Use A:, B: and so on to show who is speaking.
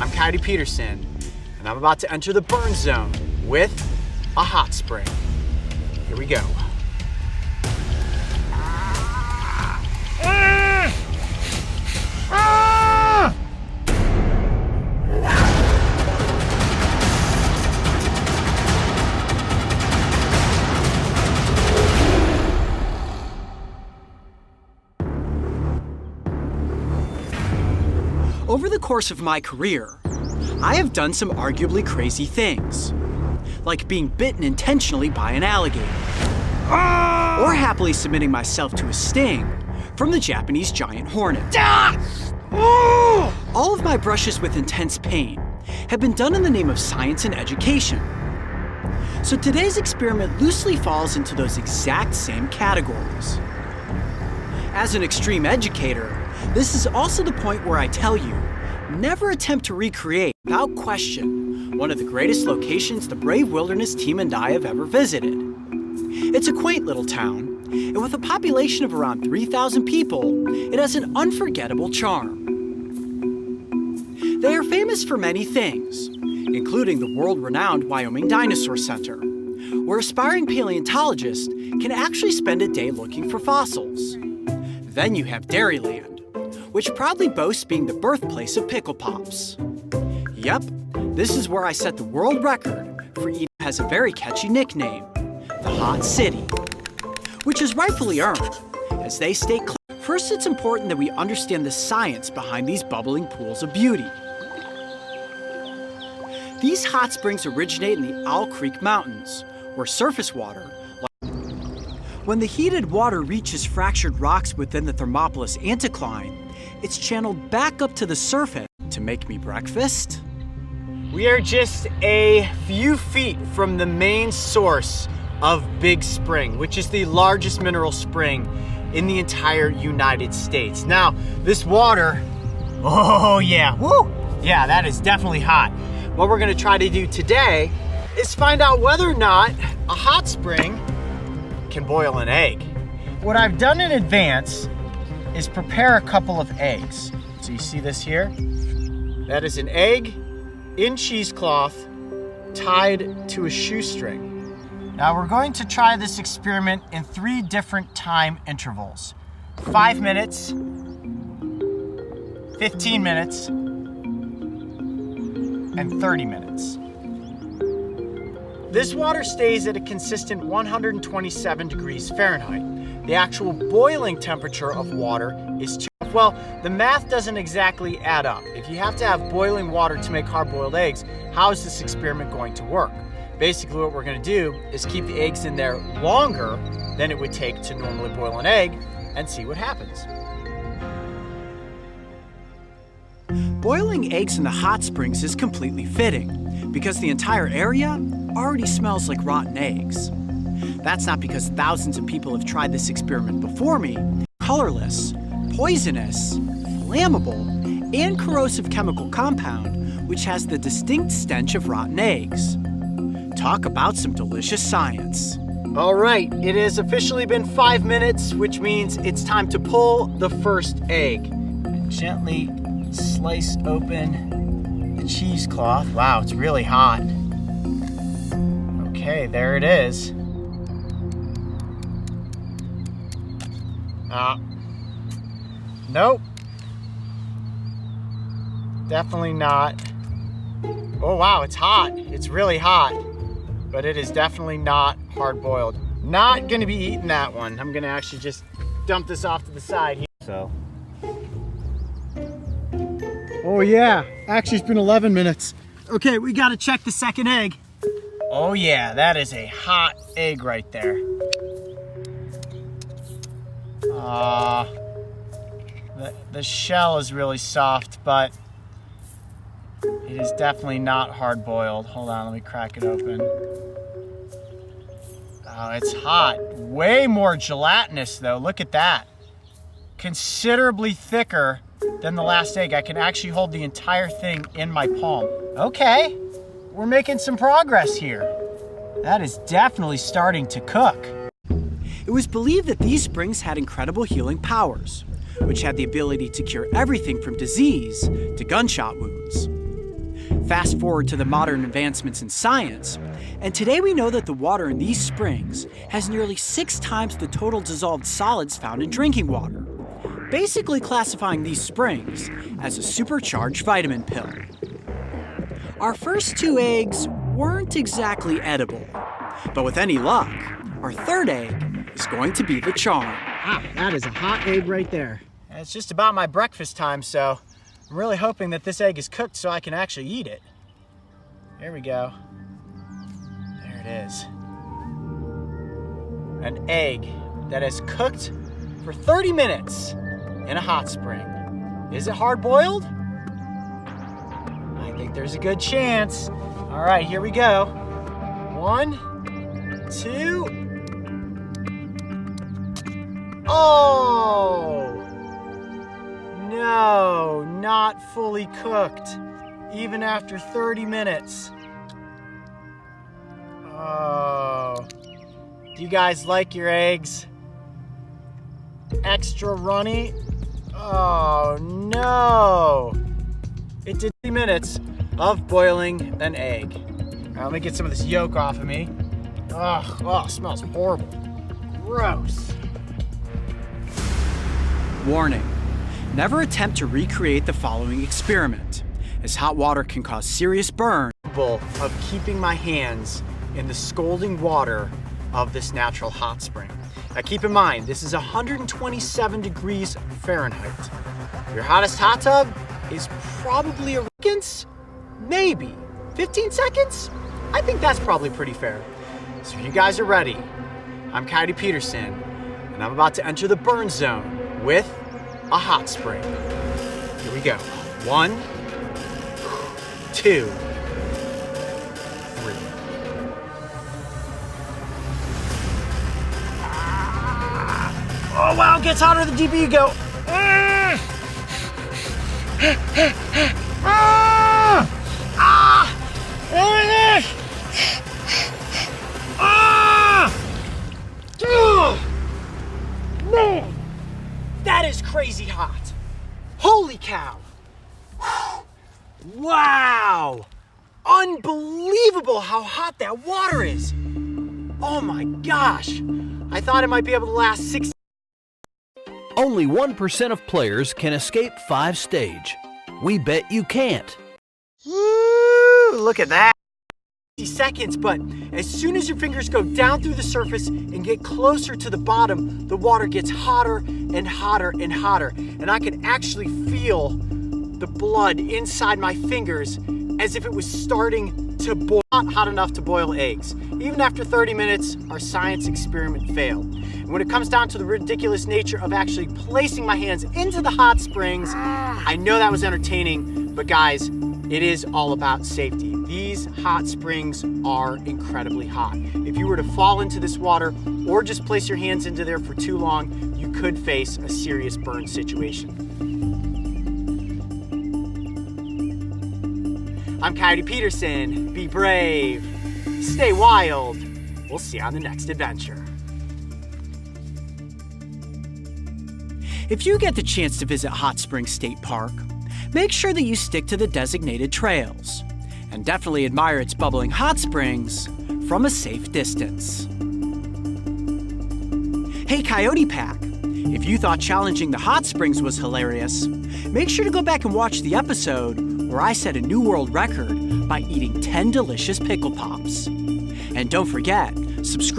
A: I'm Coyote Peterson, and I'm about to enter the burn zone with a hot spring. Here we go.
B: Over the course of my career, I have done some arguably crazy things, like being bitten intentionally by an alligator, or happily submitting myself to a sting from the Japanese giant hornet. All of my brushes with intense pain have been done in the name of science and education. So today's experiment loosely falls into those exact same categories. As an extreme educator, this is also the point where I tell you, never attempt to recreate, without question, one of the greatest locations the Brave Wilderness team and I have ever visited. It's a quaint little town, and with a population of around 3,000 people, it has an unforgettable charm. They are famous for many things, including the world-renowned Wyoming Dinosaur Center, where aspiring paleontologists can actually spend a day looking for fossils. Then you have Dairyland, which proudly boasts being the birthplace of pickle pops. Yep, this is where I set the world record for eating has a very catchy nickname, the Hot City, which is rightfully earned, as they stay clean. First, it's important that we understand the science behind these bubbling pools of beauty. These hot springs originate in the Owl Creek Mountains, where surface water, when the heated water reaches fractured rocks within the Thermopolis anticline, it's channeled back up to the surface to make me breakfast.
A: We are just a few feet from the main source of Big Spring, which is the largest mineral spring in the entire United States. Now, this water, oh yeah, woo! Yeah, that is definitely hot. What we're gonna try to do today is find out whether or not a hot spring can boil an egg. What I've done in advance is prepare a couple of eggs. So you see this here? That is an egg in cheesecloth tied to a shoestring. Now we're going to try this experiment in 3 different time intervals. 5 minutes, 15 minutes, and 30 minutes. This water stays at a consistent 127 degrees Fahrenheit. The actual boiling temperature of water is 2. Well, the math doesn't exactly add up. If you have to have boiling water to make hard-boiled eggs, how is this experiment going to work? Basically, what we're going to do is keep the eggs in there longer than it would take to normally boil an egg and see what happens.
B: Boiling eggs in the hot springs is completely fitting, because the entire area already smells like rotten eggs. That's not because thousands of people have tried this experiment before me. Colorless, poisonous, flammable, and corrosive chemical compound, which has the distinct stench of rotten eggs. Talk about some delicious science.
A: All right, it has officially been 5 minutes, which means it's time to pull the first egg. And gently slice open the cheesecloth. Wow, it's really hot. Okay, there it is. Nope. Definitely not. Oh wow, it's hot. It's really hot. But it is definitely not hard-boiled. Not gonna be eating that one. I'm gonna actually just dump this off to the side here. So. Oh yeah, actually it's been 11 minutes. Okay, we gotta check the second egg. Oh yeah, that is a hot egg right there. The shell is really soft, but it is definitely not hard-boiled. Hold on, let me crack it open. Oh, it's hot. Way more gelatinous though, look at that. Considerably thicker than the last egg. I can actually hold the entire thing in my palm. Okay, we're making some progress here. That is definitely starting to cook.
B: It was believed that these springs had incredible healing powers, which had the ability to cure everything from disease to gunshot wounds. Fast forward to the modern advancements in science, and today we know that the water in these springs has nearly 6 times the total dissolved solids found in drinking water, basically classifying these springs as a supercharged vitamin pill. Our first 2 eggs weren't exactly edible, but with any luck, our third egg is going to be the charm.
A: Ah, that is a hot egg right there. And it's just about my breakfast time, so I'm really hoping that this egg is cooked so I can actually eat it. There we go. There it is. An egg that is cooked for 30 minutes in a hot spring. Is it hard boiled? I think there's a good chance. All right, here we go. 1, 2. Oh! No, not fully cooked, even after 30 minutes. Oh. Do you guys like your eggs extra runny? Oh no. It did 30 minutes of boiling an egg. Now, let me get some of this yolk off of me. Oh, it smells horrible. Gross.
B: Warning. Never attempt to recreate the following experiment, as hot water can cause serious burn.
A: Of keeping my hands in the scalding water of this natural hot spring. Now keep in mind, this is 127 degrees Fahrenheit. Your hottest hot tub is probably a seconds, maybe 15 seconds. I think that's probably pretty fair. So if you guys are ready, I'm Coyote Peterson, and I'm about to enter the burn zone with a hot spring. Here we go. 1, 2, 3. Oh wow, it gets hotter the deeper you go. Man, that is crazy hot. Holy cow. Wow. Unbelievable how hot that water is. Oh my gosh. I thought it might be able to last 6.
C: Only 1% of players can escape 5 stage. We bet you can't.
A: Woo, look at that. 60 seconds, but as soon as your fingers go down through the surface and get closer to the bottom, the water gets hotter and hotter and hotter. And I can actually feel the blood inside my fingers as if it was starting to boil. Not hot enough to boil eggs. Even after 30 minutes, our science experiment failed. And when it comes down to the ridiculous nature of actually placing my hands into the hot springs, I know that was entertaining, but guys, it is all about safety. These hot springs are incredibly hot. If you were to fall into this water or just place your hands into there for too long, you could face a serious burn situation. I'm Coyote Peterson. Be brave. Stay wild. We'll see you on the next adventure.
B: If you get the chance to visit Hot Springs State Park, make sure that you stick to the designated trails, and definitely admire its bubbling hot springs from a safe distance. Hey Coyote Pack, if you thought challenging the hot springs was hilarious, make sure to go back and watch the episode where I set a new world record by eating 10 delicious pickle pops. And don't forget, subscribe